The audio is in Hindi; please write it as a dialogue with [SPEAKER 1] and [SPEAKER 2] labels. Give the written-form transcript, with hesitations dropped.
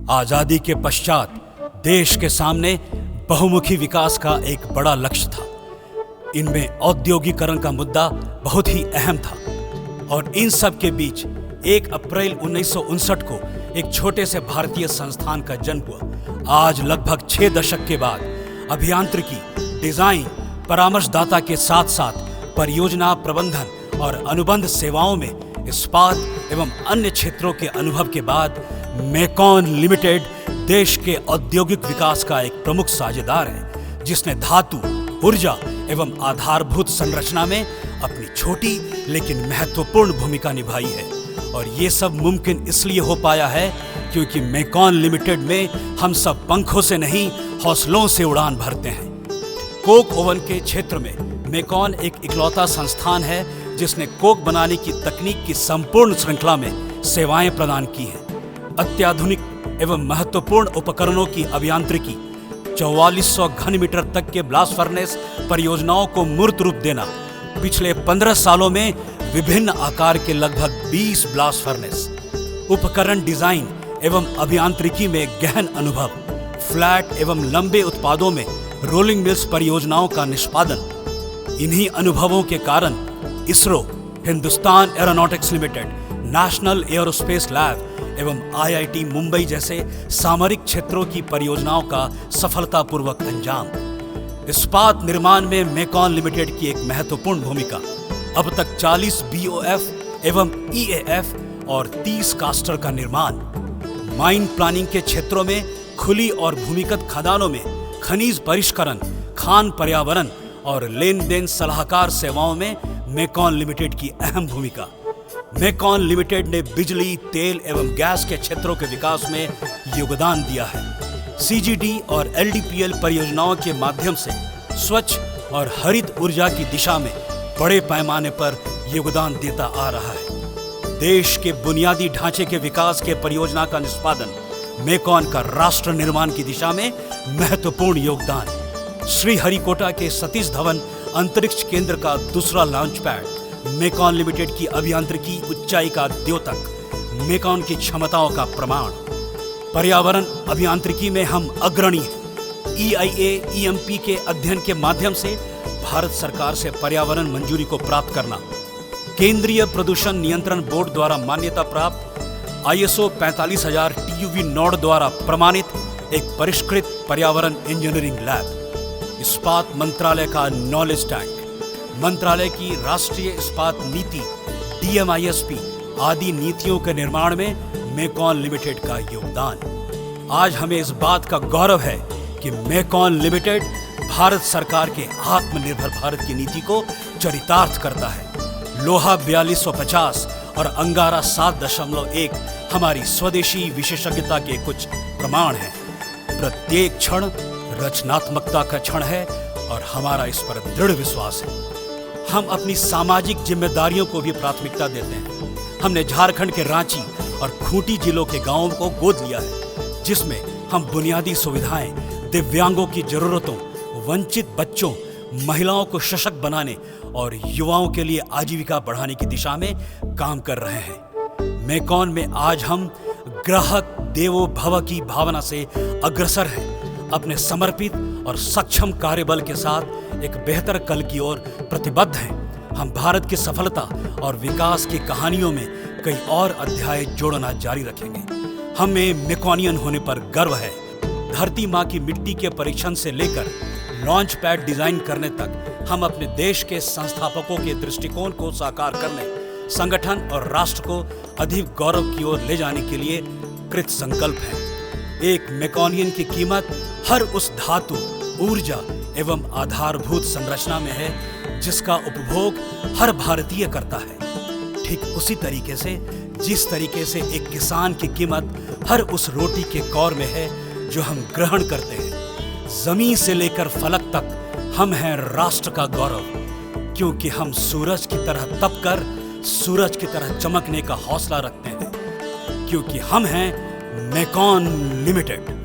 [SPEAKER 1] आजादी के पश्चात देश के सामने बहुमुखी विकास का एक बड़ा लक्ष्य था। इनमें औद्योगिकरण का मुद्दा बहुत ही अहम था और इन सब के बीच 1 अप्रैल 1959 को एक छोटे से भारतीय संस्थान का जन्म हुआ। आज लगभग 6 दशक के बाद अभियांत्रिकी, डिजाइन, परामर्शदाता के साथ साथ परियोजना प्रबंधन और अनुबंध सेवाओं में इस्पात एवं अन्य क्षेत्रों के अनुभव के बाद मेकॉन लिमिटेड देश के औद्योगिक विकास का एक प्रमुख साझेदार है, जिसने धातु, ऊर्जा एवं आधारभूत संरचना में अपनी छोटी लेकिन महत्वपूर्ण भूमिका निभाई है। और ये सब मुमकिन इसलिए हो पाया है क्योंकि मेकॉन लिमिटेड में हम सब पंखों से नहीं, हौसलों से उड़ान भरते हैं। कोक ओवन के क्षेत्र में मेकॉन एक इकलौता संस्थान है जिसने कोक बनाने की तकनीक की संपूर्ण श्रृंखला में सेवाएं प्रदान की हैं। अत्याधुनिक एवं महत्वपूर्ण उपकरणों की अभियांत्रिकी, 4400 घन मीटर तक के ब्लास्ट फर्नेस परियोजनाओं को मूर्त रूप देना, पिछले 15 सालों में विभिन्न आकार के लगभग 20 ब्लास्ट फर्नेस, उपकरण डिजाइन एवं अभियांत्रिकी में गहन अनुभव, फ्लैट एवं लंबे उत्पादों में रोलिंग मिल्स परियोजनाओं का निष्पादन। इन्हीं अनुभवों के कारण ISRO, Hindustan aeronautics limited, national aerospace lab एवं IIT मुंबई जैसे सामरिक क्षेत्रों की परियोजनाओं का सफलतापूर्वक अंजाम। इस्पात निर्माण में मेकॉन लिमिटेड की एक महत्वपूर्ण भूमिका। अब तक 40 BOF एवं EAF और 30 कास्टर का निर्माण। माइन प्लानिंग के क्षेत्रों में खुली और भूमिगत खदानों में खनिज परिष्करण, खान पर्यावरण और लेन देन सलाहकार सेवाओं में मेकॉन लिमिटेड की अहम भूमिका। मेकॉन लिमिटेड ने बिजली, तेल एवं गैस के क्षेत्रों के विकास में योगदान दिया है। CGD और LDPL परियोजनाओं के माध्यम से स्वच्छ और हरित ऊर्जा की दिशा में बड़े पैमाने पर योगदान देता आ रहा है। देश के बुनियादी ढांचे के विकास के परियोजना का निष्पादन, मेकॉन का राष्ट्र निर्माण की दिशा में महत्वपूर्ण योगदान। श्रीहरिकोटा के सतीश धवन अंतरिक्ष केंद्र का दूसरा लॉन्च पैड, मेकॉन लिमिटेड की अभियांत्रिकी ऊंचाई का द्योतक, मेकॉन की क्षमताओं का प्रमाण। पर्यावरण अभियांत्रिकी में हम अग्रणी हैं। EIA EMP के अध्ययन के माध्यम से भारत सरकार से पर्यावरण मंजूरी को प्राप्त करना, केंद्रीय प्रदूषण नियंत्रण बोर्ड द्वारा मान्यता प्राप्त ISO 45000 TUV नॉड द्वारा प्रमाणित एक परिष्कृत पर्यावरण इंजीनियरिंग लैब। इस्पात मंत्रालय का नॉलेज टैंक, मंत्रालय की राष्ट्रीय इस्पात नीति DMISP आदि नीतियों के निर्माण में मेकॉन लिमिटेड का योगदान। आज हमें इस बात का गौरव है कि मेकॉन लिमिटेड भारत सरकार के आत्मनिर्भर भारत की नीति को चरितार्थ करता है। लोहा 4250 और अंगारा 7.1 हमारी स्वदेशी विशेषज्ञता के कुछ प्रमाण हैं। प्रत्येक क्षण रचनात्मकता का क्षण है और हमारा इस पर दृढ़ विश्वास है। हम अपनी सामाजिक जिम्मेदारियों को भी प्राथमिकता देते हैं। हमने झारखंड के रांची और खूंटी जिलों के गांवों को गोद लिया है, जिसमें हम बुनियादी सुविधाएं, दिव्यांगों की जरूरतों, वंचित बच्चों, महिलाओं को सशक्त बनाने और युवाओं के लिए आजीविका बढ़ाने की दिशा में काम कर रहे हैं। मेकॉन में आज हम ग्राहक देवो भव की भावना से अग्रसर हैं। अपने समर्पित और सक्षम कार्यबल के साथ एक बेहतर कल की ओर प्रतिबद्ध हैं। हम भारत की सफलता और विकास की कहानियों में कई और अध्याय जोड़ना जारी रखेंगे। हमें मेकॉनियन होने पर गर्व है। धरती माँ की मिट्टी के परीक्षण से लेकर लॉन्च पैड डिजाइन करने तक हम अपने देश के संस्थापकों के दृष्टिकोण को साकार करने, संगठन और राष्ट्र को अधिक गौरव की ओर ले जाने के लिए कृत संकल्प हैं। एक मेकॉनियन की कीमत हर उस धातु, ऊर्जा एवं आधारभूत संरचना में है जिसका उपभोग हर भारतीय करता है। ठीक उसी तरीके से जिस तरीके से एक किसान की कीमत हर उस रोटी के कौर में है जो हम ग्रहण करते हैं। जमीन से लेकर फलक तक हम हैं राष्ट्र का गौरव, क्योंकि हम सूरज की तरह तपकर सूरज की तरह चमकने का हौसला रखते हैं, क्योंकि हम हैं मेकॉन लिमिटेड।